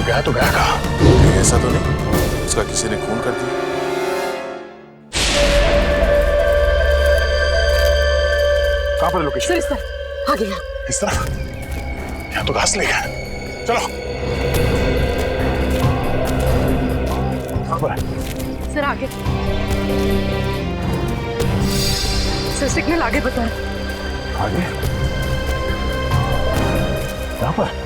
गया तो गया कहाँ? कहीं ऐसा तो नहीं उसका किसी ने खून कर दिया? कहाँ पर लोकेशन? सर इस तरफ आगे यहाँ। इस तरफ? यहाँ तो घास नहीं है। चलो। कहाँ पर है? सर आगे। सर सिग्नल आगे बताएं। आगे? यहाँ पर?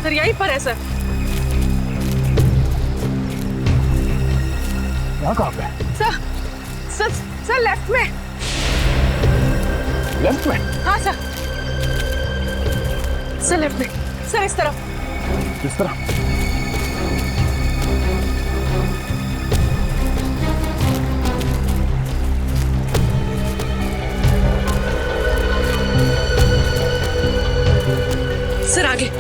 सर यहीं पर है सर। यहाँ कहाँ पे? सर सर सर लेफ्ट में। लेफ्ट में? हाँ सर। सर लेफ्ट में। सर इस तरफ। इस तरफ? सर आगे।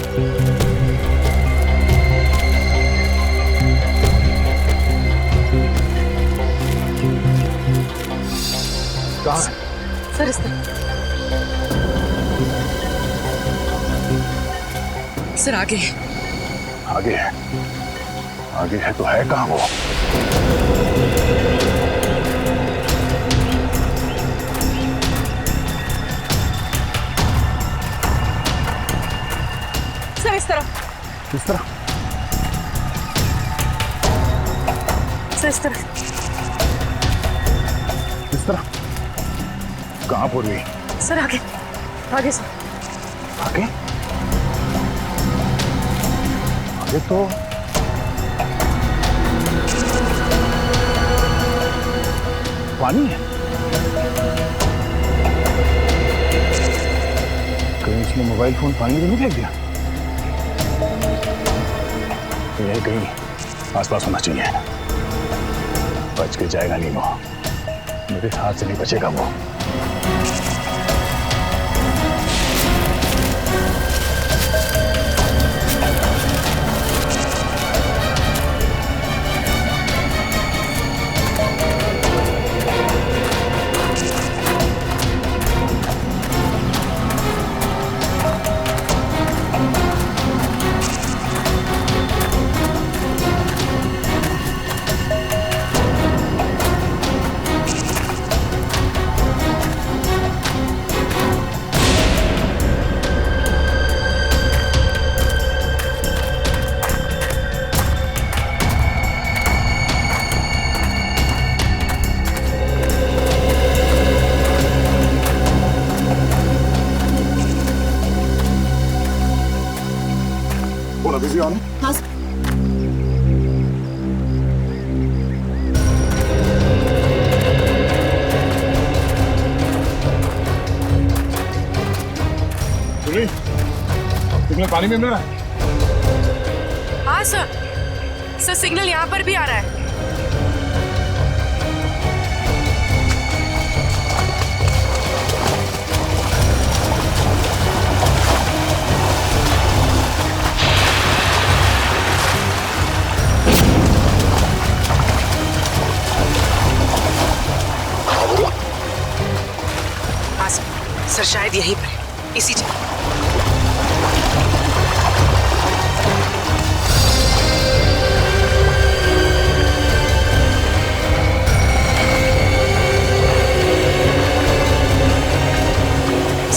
कहाँ है? सर इस तरफ। सर आगे। आगे है। आगे है तो है कहाँ वो? सर इस तरफ। किस तरह? सर इस तरफ। किस तरह? कहाँ पूर्वी? सर आगे। आगे सर। आगे? आगे तो पानी है। कहीं इसने मोबाइल फोन पानी में तो नहीं फेंक दिया? यही कहीं आसपास होना चाहिए। बच के जाएगा नहीं वो, मेरे हाथ से नहीं बचेगा वो। अभी ऑन है? हाँ सिग्नल पानी में मिल रहा है? हाँ सर। सर सिग्नल यहाँ पर भी आ रहा है। हाँ सर शायद यहीं पर है, इसी जगह।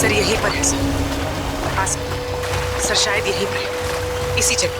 सर यहीं पर है सर। हाँ सर शायद यहीं पर है, इसी जगह।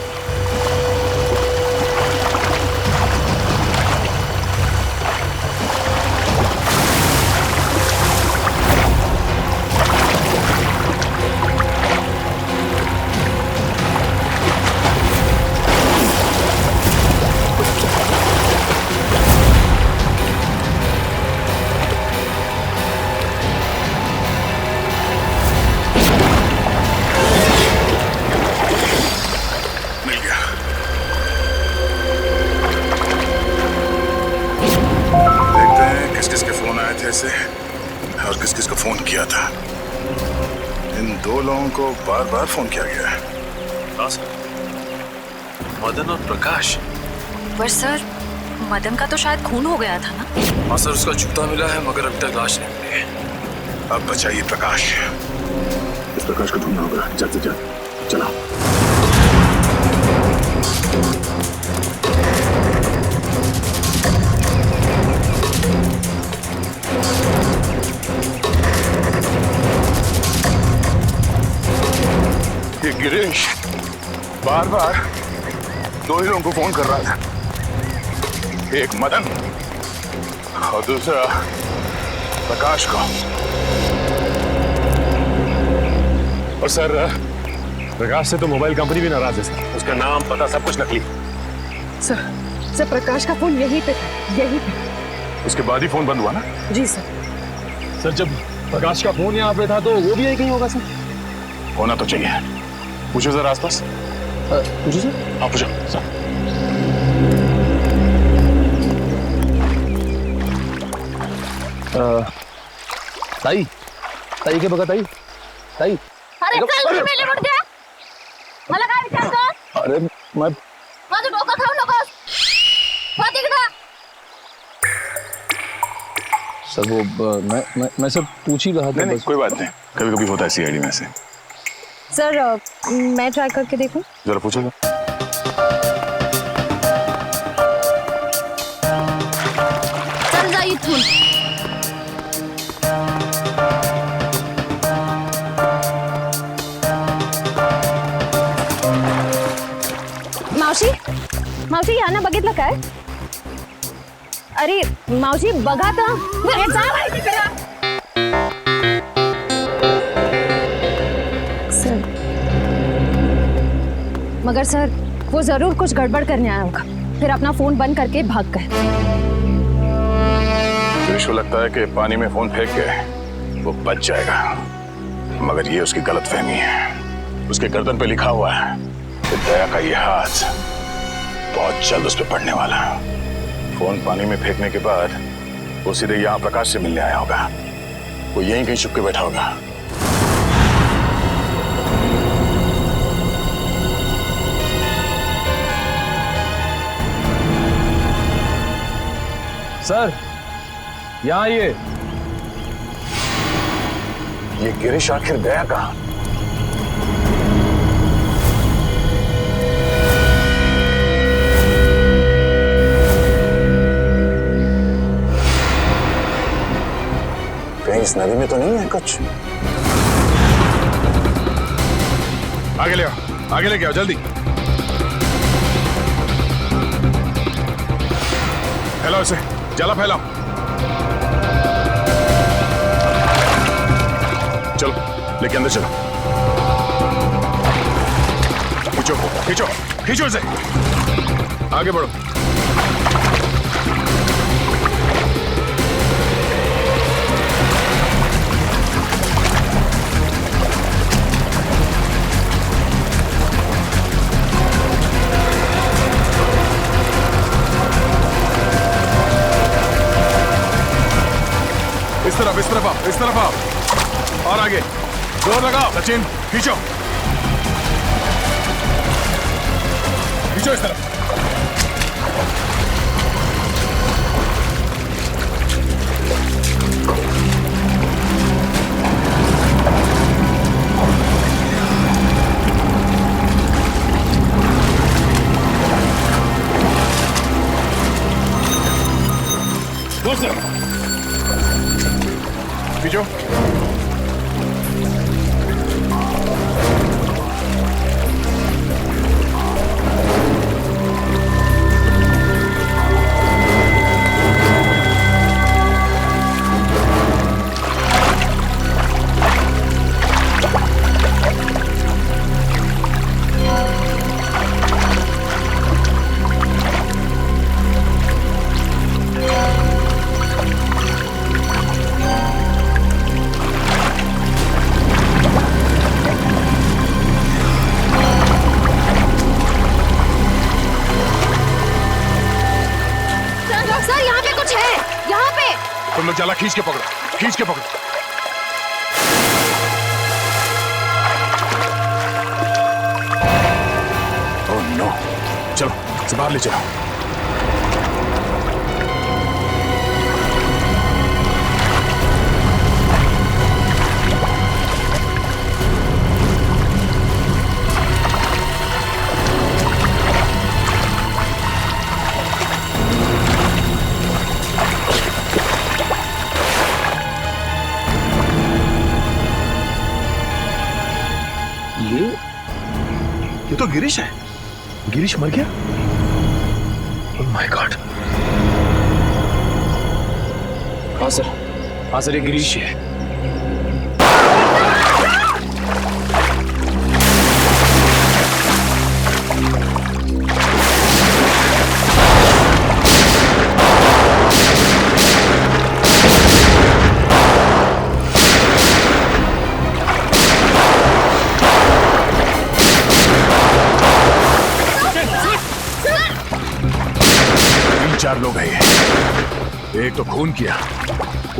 से और किस किस को फोन किया था। इन दो लोगों को बार बार फोन किया गया है। हाँ सर, मदन और प्रकाश। पर सर मदन का तो शायद खून हो गया था ना? हाँ सर, उसका जूता मिला है मगर अभी तक लाश नहीं मिली है। अब बचाइए प्रकाश। इस प्रकाश को ढूंढना होगा जल्द से जल्द। चलो। ये गिरीश बार बार दो ही लोगों को फोन कर रहा था, एक मदन और दूसरा प्रकाश को। और सर प्रकाश से तो मोबाइल कंपनी भी नाराज है सर, उसका नाम पता सब कुछ नकली। सर प्रकाश का फोन यहीं पे उसके बाद ही फोन बंद हुआ ना? जी सर। सर जब प्रकाश का फोन यहाँ पे था तो वो भी यही कहीं होगा सर। होना तो चाहिए, पूछो जरा आसपास। पूछो सर। हाँ पूछो सर। ताई ताई के बघा ताई ताई। अरे चल मेले उठ गया, मला काय विचारतो? अरे मैं माझं डोकं खाऊ नकोस, हो तिकडं। सर वो मैं सब पूछ ही रहा था। नहीं, कोई बात नहीं, कभी कभी होता है सीआईडी में से। सर मैं ट्राई करके देखूं? जरा पूछो। चल जा इथून। मावशी मावशी यांना बघितलं काय? अरे मावशी बघा तर। अरे जा बाई तिकडं। सर मगर सर वो जरूर कुछ गड़बड़ करने आया होगा, फिर अपना फोन बंद करके भाग गए। गिरीश को लगता है कि पानी में फोन फेंक के वो बच जाएगा, मगर ये उसकी गलतफहमी है। उसके गर्दन पे लिखा हुआ है कि दया का ये हाथ बहुत जल्द उस पर पड़ने वाला है। फोन पानी में फेंकने के बाद वो सीधे यहाँ प्रकाश से मिलने आया होगा, वो यहीं कहीं छुप के बैठा होगा। सर यहाँ ये गिरीश आखिर गया कहाँ? कहीं इस नदी में तो नहीं है कुछ? आगे ले आओ, आगे लेके आओ जल्दी। फैलाओ इसे, जला फैलाओ। चलो लेके अंदर चलो। खींचो खींचो खींचो इसे, आगे बढ़ो। इस तरफ आओ, इस तरफ आओ और आगे जोर लगाओ। सचिन खींचो खींचो इस तरफ। खींचो। तुम लोग जाला खींच के पकड़ो, खींच के पकड़ो। ओह नो, चलो इसे बाहर ले चलो। तो गिरीश है। गिरीश मर गया? Oh my God. हाँ सर, ये गिरीश है। तीन चार लोग हैं ये। एक तो खून किया,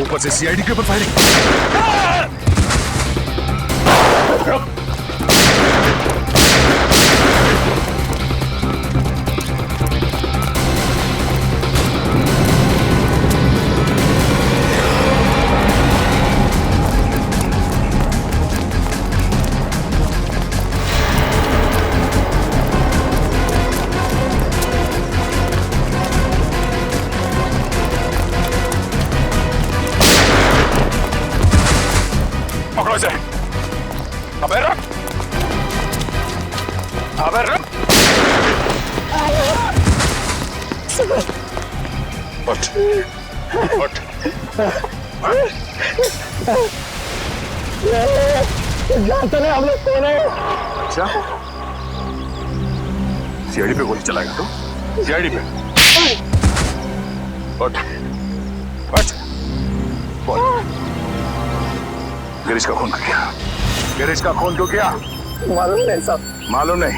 ऊपर से सीआईडी के ऊपर फायरिंग। पकड़ो इसे। अबे रख, अबे रख। उठ, उठ। जानते नहीं हम लोग कौन है? अच्छा, सीआईडी पे गोली चलाएगा तो? सीआईडी पे? उठ, उठ। बोल, गिरीश का खून क्यों किया? गिरीश का खून क्यों किया? मालूम नहीं साहब। मालूम नहीं?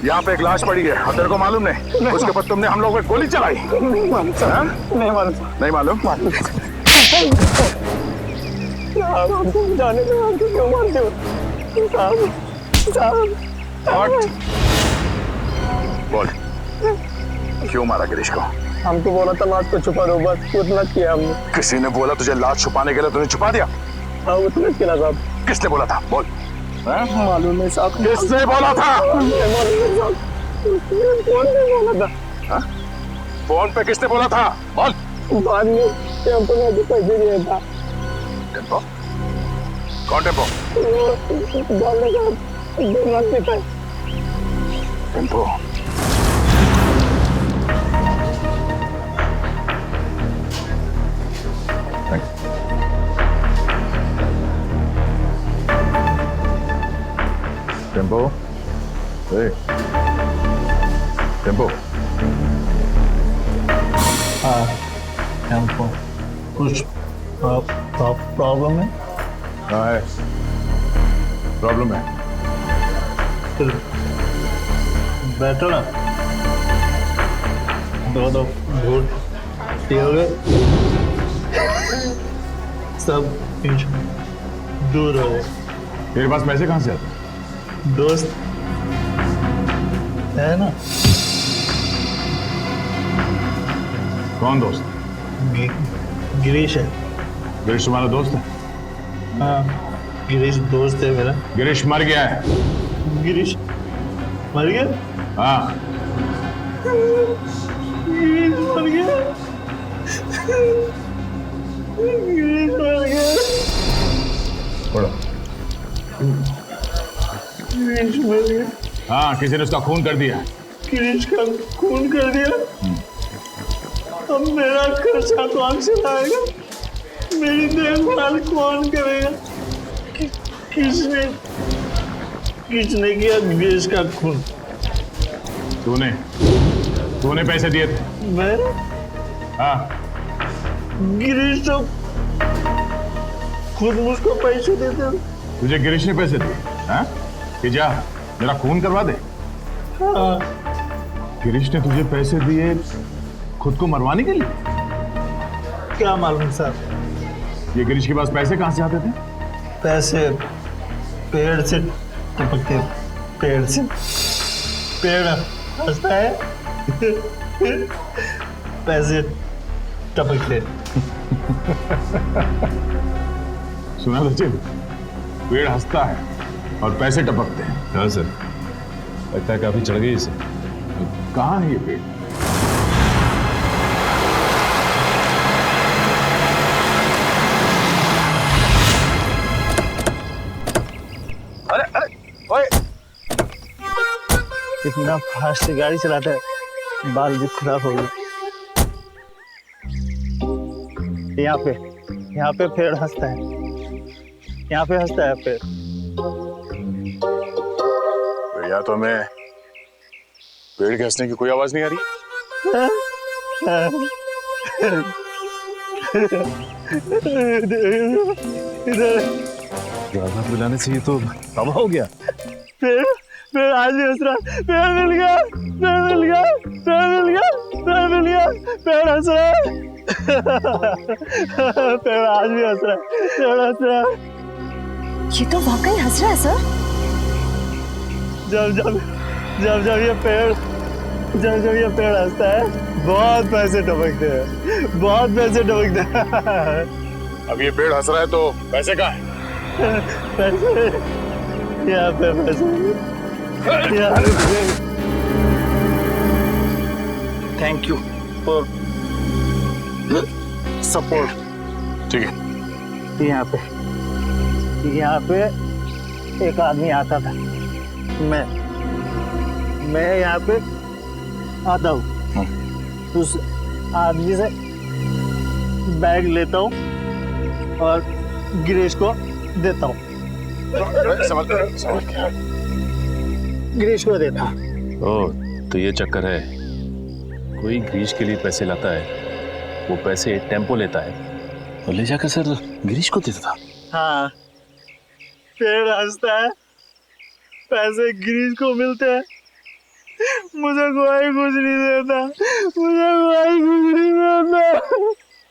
यहाँ पे एक लाश पड़ी है और तेरे को मालूम नहीं? उसके बाद तुमने हम लोगों पे गोली चलाई? नहीं मालूम साहब। हाँ? नहीं मालूम साहब। नहीं मालूम? साहब हमको जाने दो, हमको क्यों मारते हो साहब? हट। बोल, क्यों मारा गिरीश को? हमको बोला था लाश को छुपा दो, बस उतना किया हमने। किसी ने बोला तुझे लाश छुपाने के लिए, तूने छुपा दिया? हाँ उतना किया साहब। किसने बोला था? बोल। हाँ? मालूम नहीं साहब। किसने बोला था? नहीं मालूम नहीं साहब। कौन ने बोला था? हाँ? फोन पे किसने बोला था? बोल। बाद में टेम्पो ने अभी पैसे दिया था। टेम्पो? कौन टेम्पो? बोलने साहब, दो लाख देता है। टेम्पो? टेम्पो? ए, टेम्पो? हाँ टेम्पो। कुछ प्रॉब्लम है? हाँ है, प्रॉब्लम है। फिर बैठो ना, दो घूट पियोगे, सब दूर हो गए। तेरे पास पैसे कहाँ से आते? दोस्त है ना? कौन दोस्त? गिरीश है। गिरीश तुम्हारा दोस्त है? हाँ गिरीश दोस्त है मेरा। गिरीश मर गया है। गिरीश मर गया? हाँ। गिरीश मर गया। गिरीश मर गया। पढ़ो। गिरीश मर गया। हाँ, किसी ने उसका खून कर दिया। गिरीश का खून कर दिया। अब मेरा खर्चा कौन चलाएगा? मेरी देखभाल कौन करेगा? किसने किया गिरीश का खून? तूने पैसे दिए थे? मैं? हाँ। गिरीश तो खुद मुझको पैसे देते। तुझे गिरीश ने पैसे दिए? हाँ? कि जा मेरा खून करवा दे। हाँ। गिरीश ने तुझे पैसे दिए खुद को मरवाने के लिए? क्या मालूम साहब। ये गिरीश के पास पैसे कहाँ से आते थे? पैसे पेड़ से टपकते। पेड़ से पेड़ हंसता है पैसे टपकते। सुना सचिन, पेड़ हंसता है और पैसे टपकते हैं। हाँ सर, लगता है काफी चढ़ गई इसे। कहाँ है ये पेड़? अरे अरे ओए इतना फास्ट गाड़ी चलाता है, बाल भी खराब हो गए। यहाँ पे पेड़ हंसता है, यहाँ पे हंसता है पेड़। या तो हमें पेड़ के हंसने की कोई आवाज नहीं आ रही। ज्यादा बुलाने से ये तो तबाह हो गया। पेड़ पेड़ आज भी हंस रहा है। पेड़ मिल गया, पेड़ मिल गया, पेड़ मिल गया, पेड़ मिल गया, पेड़ हंस रहा है। पेड़ आज भी हंस रहा है, पेड़ हंस रहा है। ये तो वाकई हंस रहा है सर। जब जब जब जब ये पेड़ हंसता है, बहुत पैसे टपकते हैं, बहुत पैसे टपकते हैं। अब ये पेड़ हंस रहा है तो पैसे कहाँ हैं? पैसे यहाँ पे, पैसे यहाँ पे। Thank you for support. ठीक है। यहाँ पे एक आदमी आता था, मैं यहाँ पे आता हूँ, उस आदमी से बैग लेता हूँ और गिरीश को देता हूँ। समझ गिरीश को देता हूँ। ओह, तो ये चक्कर है। कोई गिरीश के लिए पैसे लाता है, वो पैसे टेम्पो लेता है और ले जाकर सर गिरीश को देता था। हाँ, पेड़ हंसता है, पैसे गिरीश को मिलते हैं, मुझे कोई कुछ नहीं देता, मुझे कोई कुछ नहीं देता,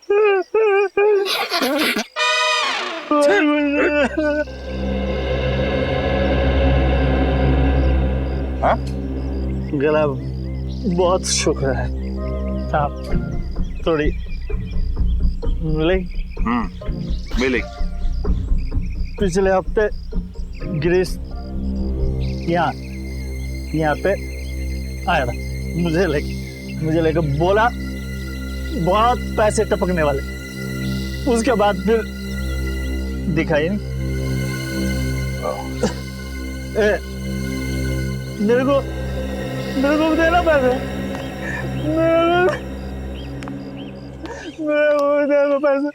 कोई कुछ नहीं देता। हाँ? गला बहुत शुक्र है, आप थोड़ी मिलेगी? मिलेगी। पिछले हफ्ते गिरीश यहाँ पे आया था, मुझे लेकर बोला बहुत पैसे टपकने वाले। उसके बाद फिर दिखाई नहीं। मेरे को देना पैसे, मेरे को देना पैसे,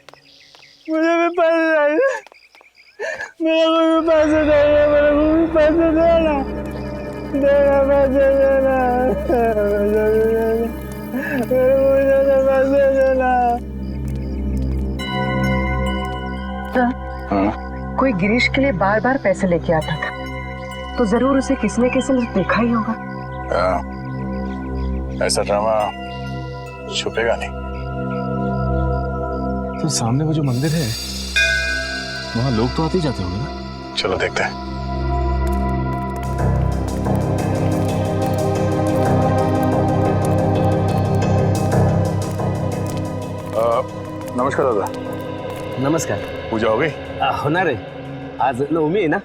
मुझे भी पैसे चाहिए, मेरे को भी पैसे चाहिए, मेरे को भी पैसे देना, पैसे देना, मेरे को भी पैसे देना। कोई गिरीश के लिए बार बार पैसे लेके आता था, तो जरूर उसे किसी न किसी ने देखा ही होगा। ऐसा ड्रामा छुपेगा नहीं। तो सामने वो जो मंदिर है, वहाँ लोग तो आते ही जाते होंगे ना। चलो देखते हैं। नमस्कार दादा। नमस्कार. पूजा हो गई? होणार आहे. आज नवमी आहे ना,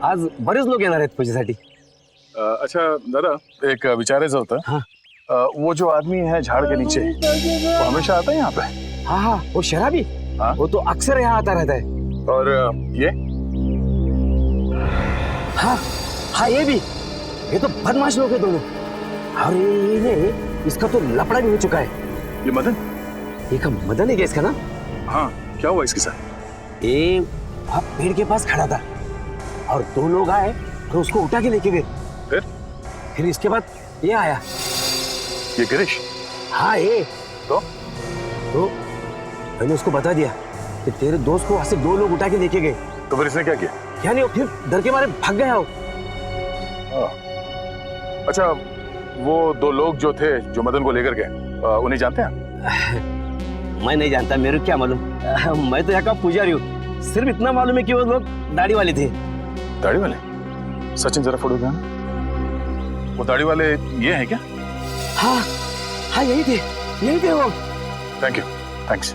आज बरेच लोक येणार आहेत पूजेसाठी. अच्छा दादा, एक विचारायचं होतं. हाँ. वो जो आदमी है झाड़ के नीचे, वो हमेशा आता है यहाँ पे? हाँ हाँ, वो शराबी. हाँ? वो तो अक्सर यहाँ आता रहता है. और ये? हाँ हाँ, ये भी. ये तो बदमाश लोग हैं दोनों. अरे इसका तो लफड़ा भी हो चुका है. ये मदन? ये का मदन है क्या इसका नाम? हाँ, क्या हुआ इसके साथ? ये वहाँ पेड़ के पास खड़ा था और दो लोग आए तो उसको उठा के लेके गए. फिर इसके बाद ये आया. ये गिरीश? हाँ ये. तो मैंने उसको बता दिया कि तेरे दोस्त को वहां से दो लोग उठा के लेके गए. तो फिर इसने क्या किया? क्या नहीं, फिर डर के मारे भाग गया हो. अच्छा, वो दो लोग जो थे, जो मदन को लेकर गए, उन्हें जानते हैं? मैं नहीं जानता, मेरे को क्या मालूम. मैं तो यहाँ का पुजारी हूँ. सिर्फ इतना मालूम है कि वो लोग दाढ़ी वाले थे. दाढ़ी वाले? सचिन जरा फोटो दिखाना. वो दाढ़ी वाले ये हैं क्या? हाँ हाँ, यही थे वो. Thank you, thanks.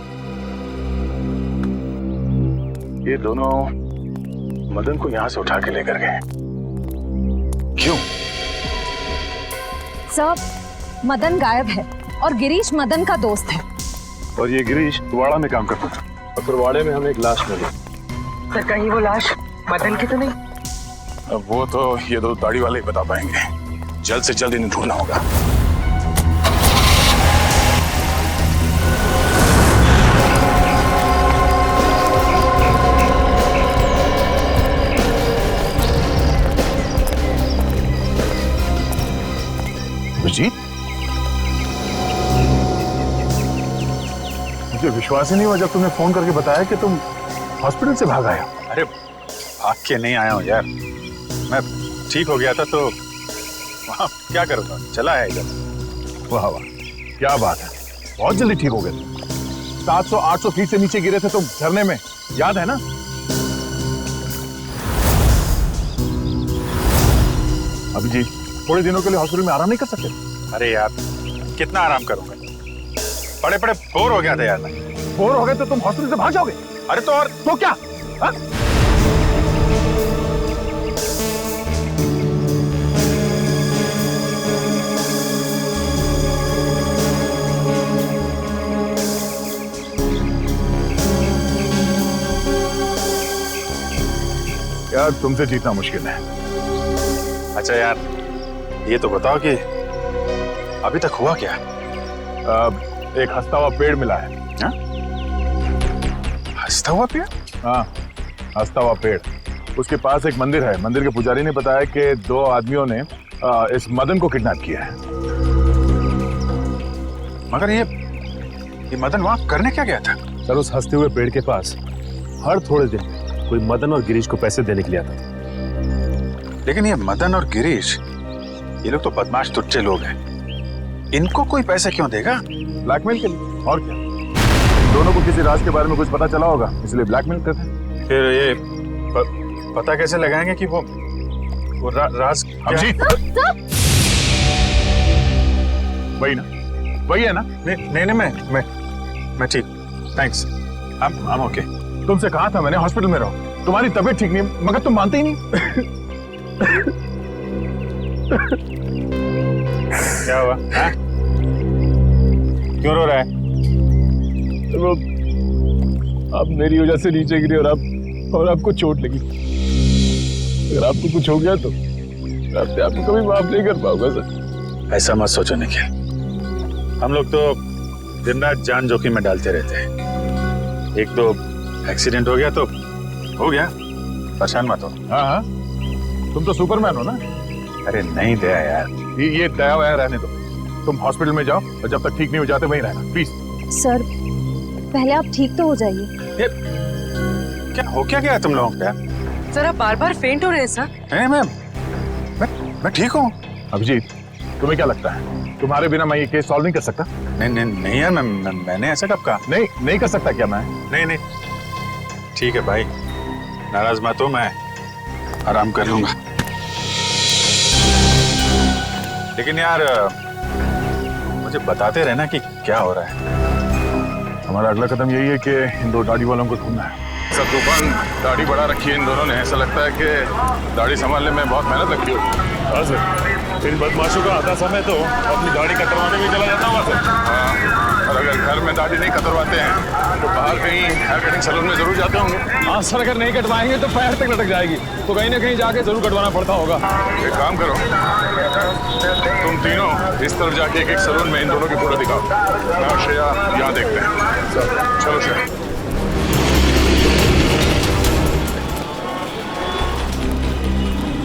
ये दोनों मदन को यहाँ से उठा के लेकर गए. क्यों? सर, मदन गायब है और गिरीश मदन का दोस्त है. और ये गिरीश वाड़ा में काम करता था, और फिर वाड़े में हमें एक लाश मिली. सर, कहीं वो लाश मदन की तो नहीं? अब वो तो ये दो दाढ़ी वाले ही बता पाएंगे. जल्द से जल्द इन्हें ढूंढना होगा। अभिजीत, मुझे विश्वास ही नहीं हुआ जब तुमने फोन करके बताया कि तुम हॉस्पिटल से भाग आए हो। अरे भाग के नहीं आया हूँ यार, मैं ठीक हो गया था तो वहाँ क्या करूँगा, चला है इधर। वाह वाह, क्या बात है, बहुत जल्दी ठीक हो गए तुम। 700-800 फीट से नीचे गिरे थे तुम झरने में, याद है ना? अभिजीत, थोड़े दिनों के लिए हॉस्पिटल में आराम नहीं कर सकते? अरे यार कितना आराम करूँगा, बड़े बड़े बोर हो गया था यार मैं। बोर हो गए तो तुम हॉस्पिटल से भाग जाओगे? अरे तो और तो क्या हा? यार तुमसे जीतना मुश्किल है। अच्छा यार ये तो बताओ कि अभी तक हुआ क्या? एक हंसता हुआ पेड़ मिला है। हाँ? हंसता हुआ पेड़? हाँ, हंसता हुआ पेड़। उसके पास एक मंदिर है। मंदिर के पुजारी ने बताया कि 2 आदमियों ने इस मदन को किडनैप किया है। मगर ये मदन वहां करने क्या गया था? सर उस हंसते हुए पेड़ के पास हर थोड़े दिन कोई मदन और गिरीश को पैसे देने के लिए आता था। लेकिन ये मदन और गिरीश, ये लोग तो बदमाश टुच्चे लोग हैं, इनको कोई पैसे क्यों देगा? ब्लैकमेल के लिए, और क्या? दोनों को किसी राज के बारे में कुछ पता चला होगा, इसलिए ब्लैकमेल करते हैं। फिर ये पता कैसे लगाएंगे कि वो राज क्या है? वही ना, वही है ना? नहीं मैं ठीक, थैंक्स, I'm ओके। तुमसे कहा था मैंने हॉस्पिटल में रहो, तुम्हारी तबीयत ठीक नहीं है, मगर तुम मानते ही नहीं। क्या हुआ? क्यों रो रहा है? वो आप मेरी वजह से नीचे गिरे और आपको चोट लगी। अगर आपको कुछ हो गया तो मैं अपने आप को कभी माफ नहीं कर पाऊंगा सर। ऐसा मत सोचो निखिल, हम लोग तो दिन रात जान जोखिम में डालते रहते हैं। एक तो एक्सीडेंट हो गया तो हो गया, परेशान मत हो। हाँ, तुम तो सुपरमैन हो ना? अरे नहीं दया यार, ये दया वया रहने दो। तुम हॉस्पिटल में जाओ और जब तक ठीक नहीं हो जाते वहीं रहना, प्लीज। सर पहले आप ठीक तो हो जाइए। क्या हो क्या गया तुम लोगों को? सर आप बार बार फेंट हो रहे हैं सर। नहीं मैं ठीक हूँ। अभिजीत, तुम्हें क्या लगता है तुम्हारे बिना मैं ये केस सॉल्व नहीं कर सकता? नहीं यार, मैंने ऐसा कब कहा? नहीं कर सकता क्या मैं? नहीं ठीक है भाई, नाराज मत हो, मैं आराम कर लूंगा। लेकिन यार मुझे बताते रहना कि क्या हो रहा है। हमारा अगला कदम यही है कि इन 2 दाढ़ी वालों को ढूंढना है। सब तूफान दाढ़ी बढ़ा रखी है इन दोनों ने, ऐसा लगता है कि दाढ़ी संभालने में बहुत मेहनत लगती होगी। हाँ सर, इन बदमाशों का आधा समय तो अपनी दाढ़ी कटवाने में चला जाता होगा सर। हाँ, और अगर घर में दाढ़ी नहीं कतरवाते हैं तो बाहर कहीं हेयर कटिंग सैलून में जरूर जाते होंगे। हाँ सर, अगर नहीं कटवाएंगे तो पैर तक लटक जाएगी, तो कहीं ना कहीं जाके जरूर कटवाना पड़ता होगा। एक काम करो, तुम तीनों इस तरफ जाके एक सैलून में इन दोनों की फोटो दिखाओ। मैं और श्रेया यहाँ देखते हैं। चलो श्रेया।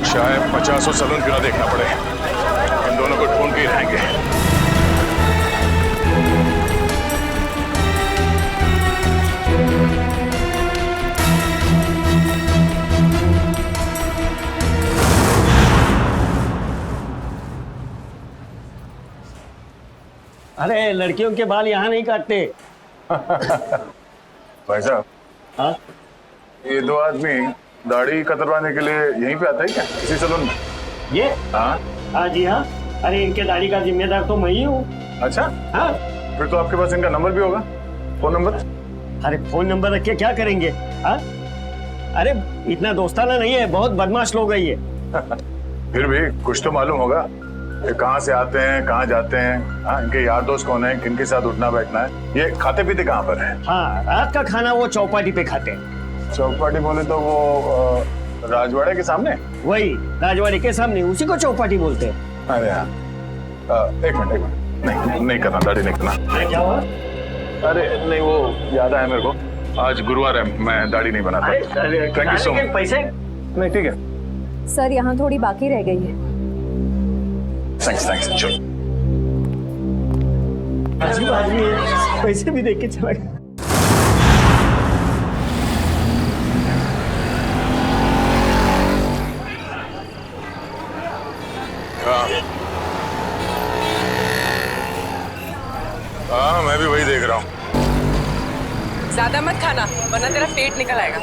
शायद 50 सैलून फिर देखना पड़े, इन दोनों को ढूंढ के ही रहेंगे। अरे लड़कियों के बाल यहाँ नहीं काटते। भाई साहब, हाँ ये 2 आदमी दाढ़ी कतरवाने के लिए यहीं पे आता है क्या, इसी सैलून में? ये हाँ हाँ जी हाँ, अरे इनके दाढ़ी का जिम्मेदार तो मैं ही हूँ। अच्छा, हाँ फिर तो आपके पास इनका नंबर भी होगा, फोन नंबर? अरे फोन नंबर रख के क्या करेंगे? हाँ अरे इतना दोस्ताना नहीं है, बहुत बदमाश लोग है ये। फिर भी कुछ तो मालूम होगा, ये कहाँ से आते हैं, कहाँ जाते हैं, हाँ इनके यार दोस्त कौन है, किनके साथ उठना बैठना है, ये खाते पीते कहाँ पर है? हाँ रात का खाना वो चौपाटी पे खाते हैं। चौपाटी बोले तो वो राजवाड़े के सामने? वही राजवाड़ी के सामने, उसी को चौपाटी बोलते हैं। अरे हाँ एक मिनट नहीं नहीं करना, दाढ़ी नहीं करना। क्या हुआ? अरे नहीं, वो याद आया मेरे को, आज गुरुवार है, मैं दाढ़ी नहीं बनाता। Thank you so much. पैसे नहीं ठीक है, सर यहाँ थोड़ी बाकी रह गई है। थैंक्स चलो। अजीब आदमी है, पैसे भी देख के चला गया। हाँ मैं भी वही देख रहा हूँ। ज्यादा मत खाना वरना तेरा पेट निकल आएगा।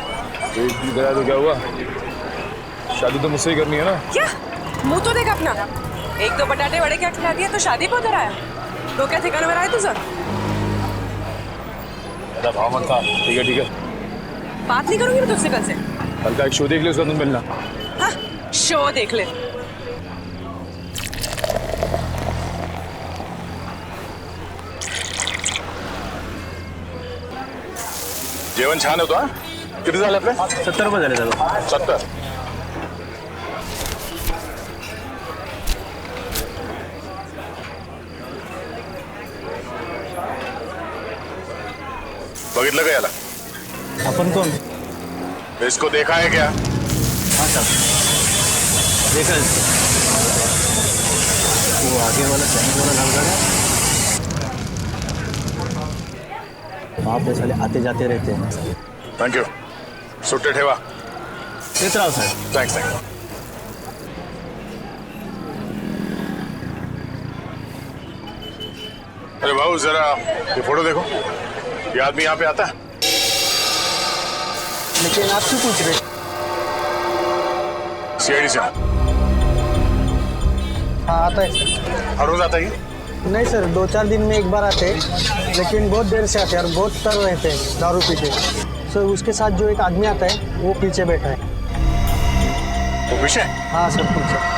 पेट की तरह तो क्या हुआ, शादी तो मुझसे ही करनी है ना। क्या मुंह तो देख अपना, एक दो बटाटे वड़े क्या खिला दिया तो शादी पे उधर आया। तो क्या ठिकाने में रहा है तुझा? भाव मत खा। ठीक है बात नहीं करूंगी मैं तुझसे कल से। कल का एक शो देख ले, उसका तुम मिलना। हाँ शो देख ले। जेवण छान होतो हा? किती झाले आपले? 70 रुपये झाले दादा. 70. बघितलं का याला? अपन कौन? इसको देखा है क्या? हाँ सर देखा इसको. वो आगे वाला सैनिक वाला लड़का है, वहाँ पे साले आते जाते रहते हैं. Thank you. सुट्टे ठेवा. देख रहा हूँ सर. थैंक्स. अरे भाऊ जरा ये फोटो देखो, ये आदमी यहाँ पे आता है? लेकिन आप क्यों पूछ रहे? सीआईडी से. हाँ आता है सर. हर रोज आता है? नहीं सर, 2-4 दिन में एक बार आते हैं, लेकिन बहुत देर से आते हैं और बहुत तर रहते हैं दारू पी के. सर उसके साथ जो एक आदमी आता है वो पीछे बैठा है. वो पीछे? हाँ सर पीछे.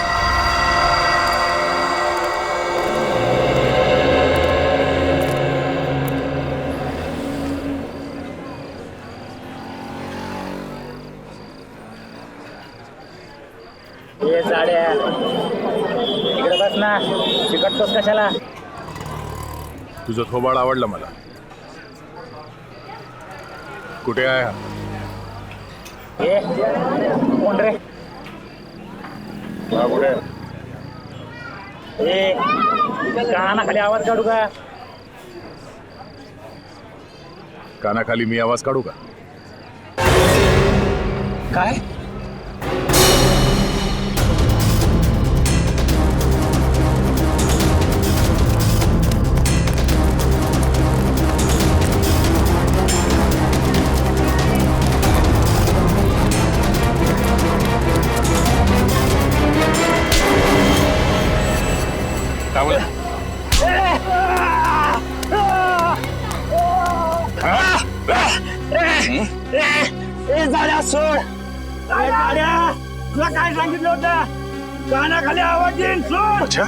ये साड्या इकडे बस ना, चिकटतोस कशाला? तुझं थोबाड आवडलं मला. कुठे आहे हा? ये कोण रे? हा कुठे? ए कानाखाली आवाज काढू का? कानाखाली मी आवाज काढू का? काय? काय बोला? ए झाड्या सोड. झाड्या तुला काय सांगितलं होतं? कानाखाली आवाज येईल, सोड. अच्छा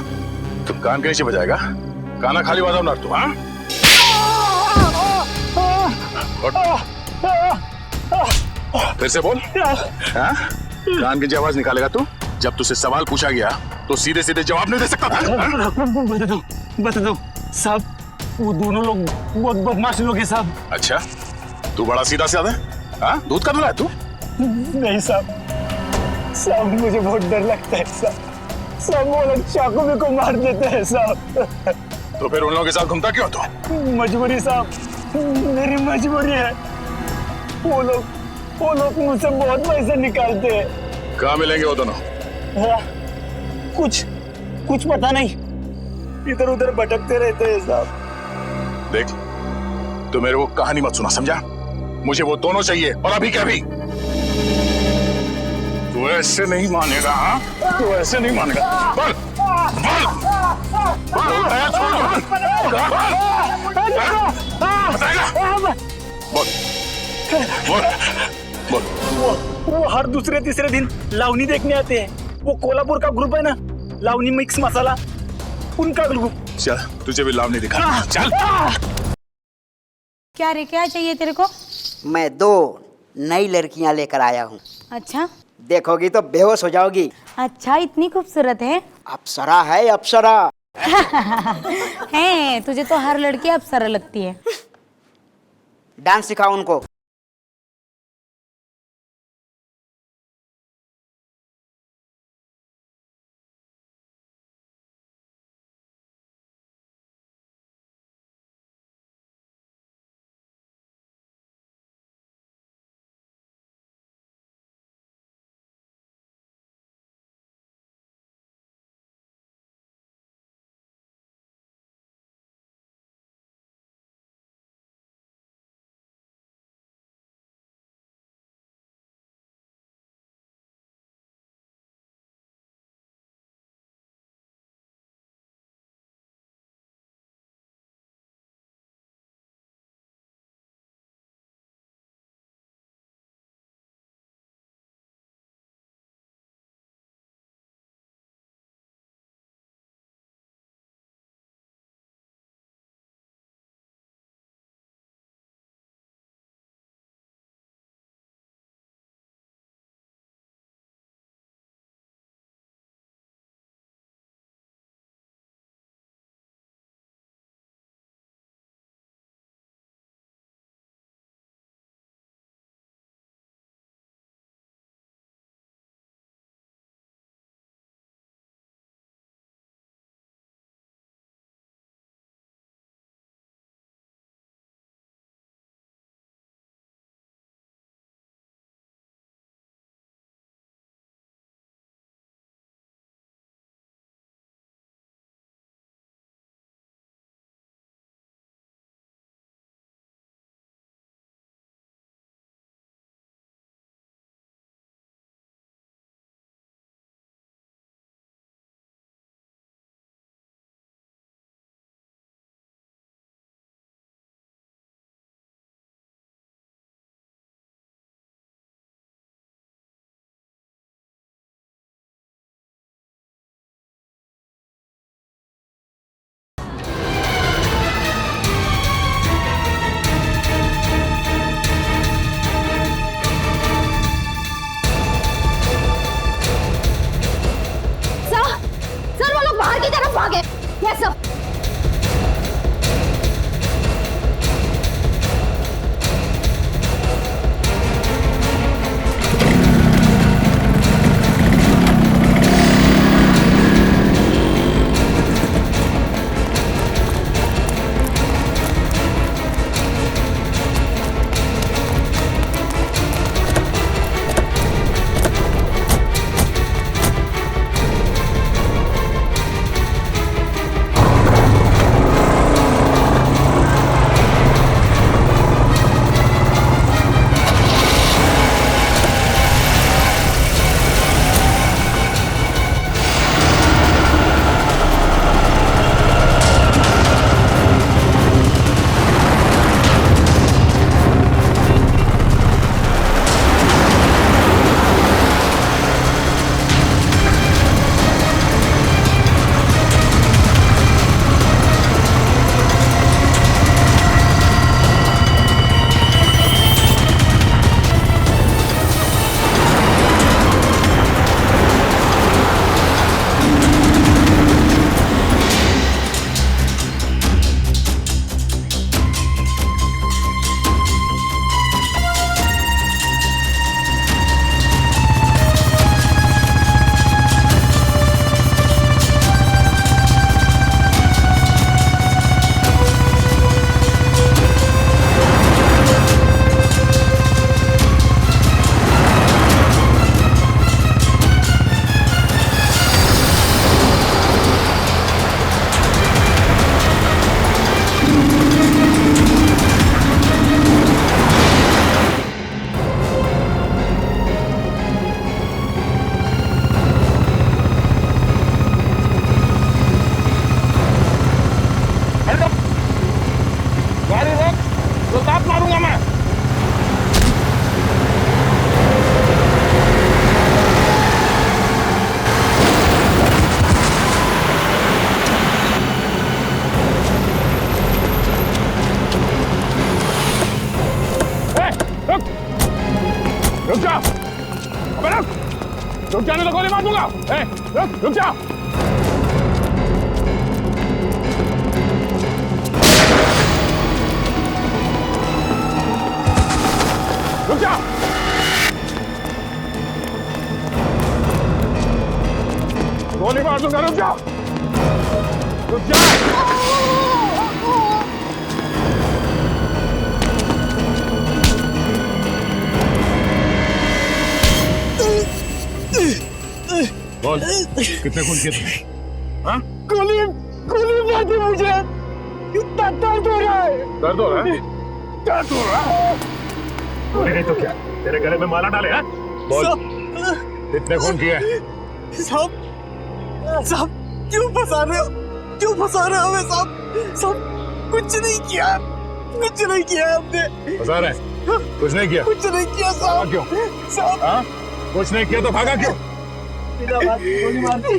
तू कान कैसे बजाएगा? काना खाली वाजवणार तू? हाँ फिर से बोल. हाँ कान की आवाज निकालेगा तू? जब तुझसे सवाल पूछा गया तो सीधे सीधे जवाब नहीं दे सकता था? बता दो साहब, वो दोनों लोग बहुत बदमाश लोग हैं साहब. अच्छा तू बड़ा सीधा साधा है? हाँ दूध का दूल्हा है तू? नहीं साहब, साहब मुझे बहुत डर लगता है साहब. साहब वो लोग चाकू में को मार देते हैं साहब. तो फिर उन लोगों के साथ घूमता क्यों तू? मजबूरी साहब, मेरी मजबूरी है. वो लोग मुझसे बहुत पैसे निकालते हैं. कहाँ मिलेंगे वो दोनों? कुछ पता नहीं, इधर उधर भटकते रहते हैं साहब. देख तू मेरे को कहानी मत सुना, समझा? मुझे वो दोनों चाहिए और अभी क्या अभी. तू ऐसे नहीं मानेगा. हाँ तू ऐसे नहीं मानेगा. बोल बोल बोल बोल. वो हर दूसरे तीसरे दिन लावनी देखने आते हैं. वो कोल्हापुर का ग्रुप है ना, लावनी मिक्स मसाला, उनका ग्रुप. चल तुझे भी लाभ नहीं दिखा. चल. क्या रे, क्या चाहिए तेरे को? मैं 2 नई लड़कियां लेकर आया हूँ. अच्छा देखोगी तो बेहोश हो जाओगी। अच्छा, इतनी खूबसूरत है? अप्सरा है, अप्सरा। है, तुझे तो हर लड़की अप्सरा लगती है। डांस सिखाओ उनको। सर वो लोग बाहर की तरफ भागे। Yes sir. रुक जाने तो गोली मार दूंगा। रुक जा। रुक जा। गोली मार दूंगा। रुक जा। रुक जा। बोल कितने खून किए थे? हाँ? गोली मार दी मुझे। इतना दर्द हो रहा है। दर्द हो रहा है? दर्द हो रहा है? गोली नहीं तो क्या? तेरे गले में माला डाले हैं? बोल कितने खून किए? साहब क्यों फंसा रहे हो? क्यों फंसा रहे हो हमें साहब? साहब कुछ नहीं किया हमने। फंसा रहे? कुछ नहीं किया? कुछ नहीं किया साहब। क्यों? साहब हाँ? कुछ नहीं किया तो भागा क्यों? गोली मार दी।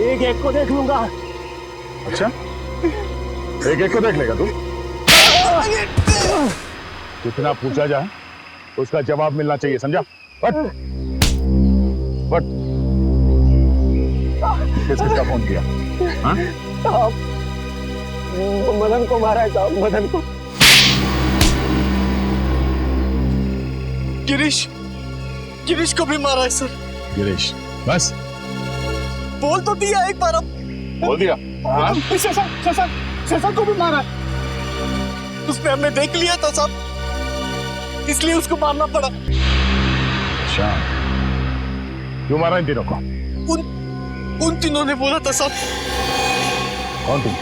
एक को देख लूंगा। अच्छा एक को देख लेगा तू? कितना पूछा जाए उसका जवाब मिलना चाहिए, समझा? बट किसका फोन किया? हाँ? साहब मदन को मारा है साहब, मदन को। गिरीश को भी मारा है सर। गिरीश बस बोल तो दिया एक बार। अब बोल दिया। हाँ? शशा को भी मारा है। उसने हमने देख लिया था साहब, इसलिए उसको मारना पड़ा। अच्छा क्यों मारा इन तीनों को? उन तीनों ने बोला था साहब। कौन तीन?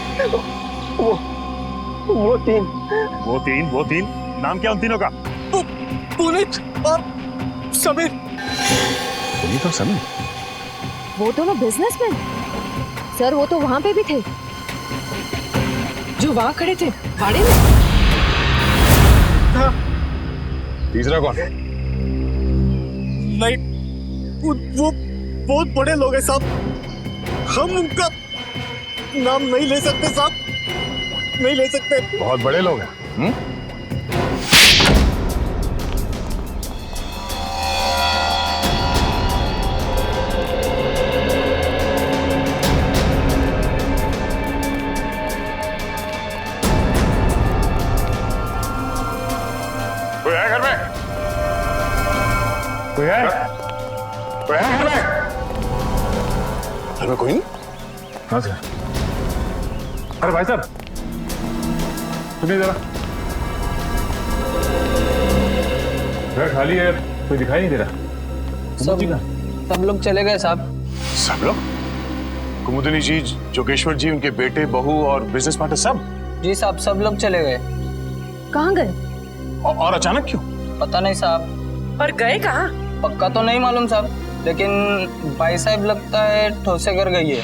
वो तीन नाम क्या उन तीनों का? पुनीत और समीर। पुनीत और समीर? वो दोनों बिजनेसमैन सर, वो तो वहां पे भी थे जो वहां खड़े थे भाड़े में। हाँ। तीसरा कौन? नहीं वो बहुत बड़े लोग हैं साहब, हम उनका नाम नहीं ले सकते साहब, नहीं ले सकते। बहुत बड़े लोग हैं। कोई है घर में? कोई है? कोई है घर में? घर में कोई नहीं? कहाँ से? अरे भाई साहब सुनिए जरा, घर खाली है, कोई दिखाई नहीं दे रहा। सब लोग चले गए साहब। सब लोग? कुमुदिनी जी, जोगेश्वर जी, उनके बेटे, बहू और बिजनेस पार्टनर सब? जी साहब सब लोग चले गए। कहाँ गए? और अचानक क्यों? पता नहीं साहब। और गए कहाँ? पक्का तो नहीं मालूम साहब, लेकिन भाई साहब लगता है ठोसेगर गई है।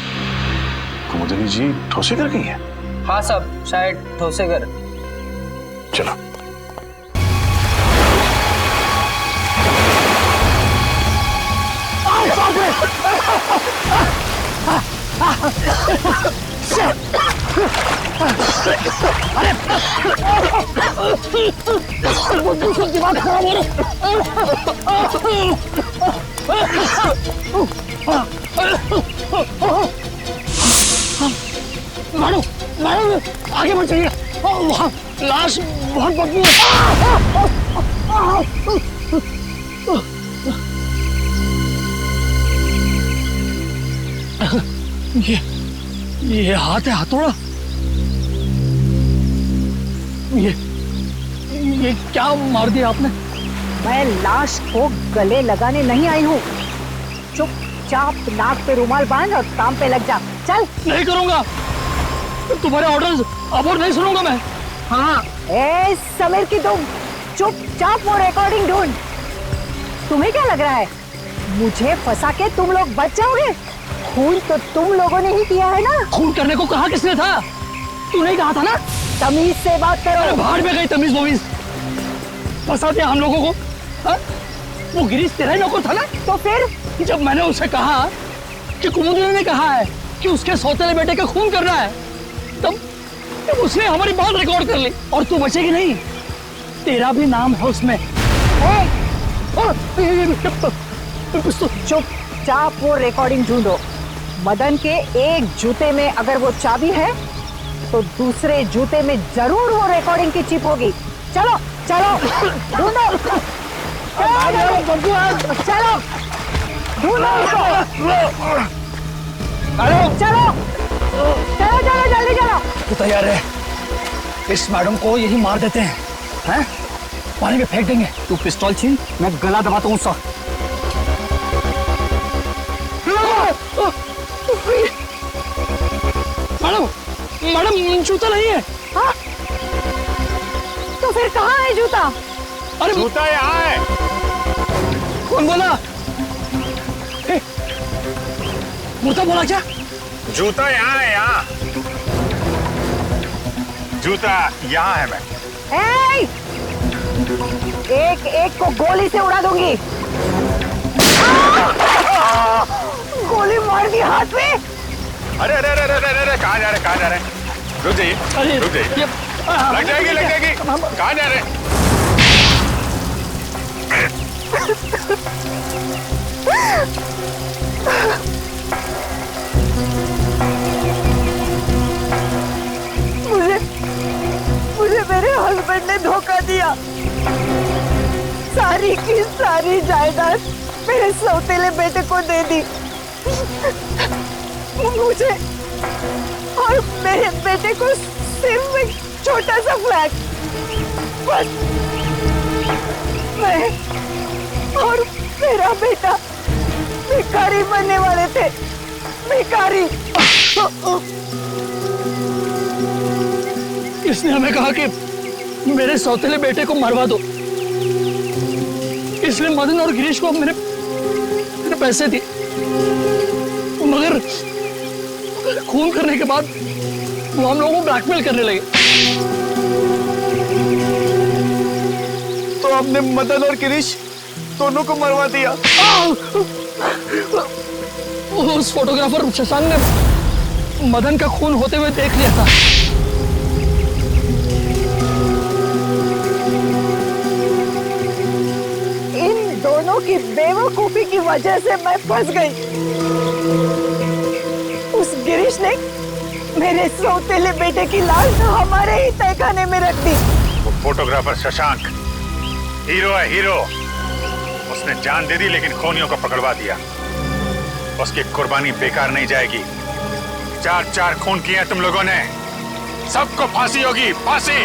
कुमुदिनी जी ठोसेगर गई है? हाँ साहब शायद ठोसेगर। चलो। दिमाग खराब हो रहा। मारो आगे बढ़ चलिए, वहाँ लाश बहुत बदबू है। ये हाथ है, हथौड़ा। ये क्या मार दिया आपने? मैं लाश को गले लगाने नहीं आई हूँ। चुपचाप नाक पे रुमाल बांध और काम पे लग जा। चल। नहीं करूँगा, तुम्हारे ऑर्डर्स अब और नहीं सुनूंगा मैं। हाँ ए समीर की तुम चुपचाप वो रिकॉर्डिंग ढूंढ। तुम्हें क्या लग रहा है मुझे फंसा के तुम लोग बच जाओगे? खून तो तुम लोगों ने ही किया है ना। खून करने को कहा किसने था? तू नहीं कहा था ना? तमीज से बात करो। भाड़ में गई तमीज वमीज, फंसा दिया हम लोगों को। हा? वो गिरीश तेरा ही नौकर था ना? तो फिर जब मैंने उसे कहा कि कुमुदिनी ने कहा है कि उसके सौतेले बेटे का खून करना है, तब उसने हमारी बात रिकॉर्ड कर ली। और तू बचेगी नहीं, तेरा भी नाम है उसमें। चुपचाप वो रिकॉर्डिंग ढूंढो। मदन के एक जूते में अगर वो चाबी है तो दूसरे जूते में जरूर वो रिकॉर्डिंग की चिप होगी। चलो चलो ढूंढो, चलो चलो ढूंढो उसको। चलो चलो चलो जल्दी चलो। तू तैयार है? इस मैडम को यही मार देते हैं, हैं? पानी में फेंक देंगे। तू पिस्तौल छीन, मैं गला दबाता हूँ उसका। मैडम मैडम जूता नहीं है। हाँ? तो फिर कहाँ है जूता? अरे जूता यहाँ है। कौन बोला? मुर्दा बोला क्या? जूता यहाँ है, यहाँ। जूता यहाँ है। मैं एक एक को गोली से उड़ा दूंगी। गोली मार दी हाथ में। अरे अरे अरे अरे अरे कहाँ जा रहे, कहाँ जा रहे? रुक जाइए, रुक जाइए। लग जाएगी, लग जाएगी। कहाँ जा रहे? मुझे मेरे हस्बैंड ने धोखा दिया। सारी की सारी जायदाद मेरे सौतेले बेटे को दे दी। मुझे और मेरे बेटे को सिर्फ एक छोटा सा फ्लैट। बस मैं और मेरा बेटा भिखारी बनने वाले थे। भिखारी। इसने हमें कहा कि मेरे सौतेले बेटे को मरवा दो, इसलिए मदन और गिरीश को मेरे पैसे दिए। मगर खून करने के बाद वो हम लोगों को ब्लैकमेल करने लगे। तो आपने मदन और गिरीश दोनों को मरवा दिया। उस फोटोग्राफर शशांक ने मदन का खून होते हुए देख लिया था। इन दोनों की बेवकूफी की वजह से मैं फंस गई। उस गिरीश ने मेरे सौतेले बेटे की लाश हमारे ही तहखाने में रख दी। वो फोटोग्राफर शशांक हीरो है, हीरो। उसने जान दे दी लेकिन खूनियों को पकड़वा दिया। उसकी कुर्बानी बेकार नहीं जाएगी। 4-4 खून किए तुम लोगों ने, सबको फांसी होगी, फांसी।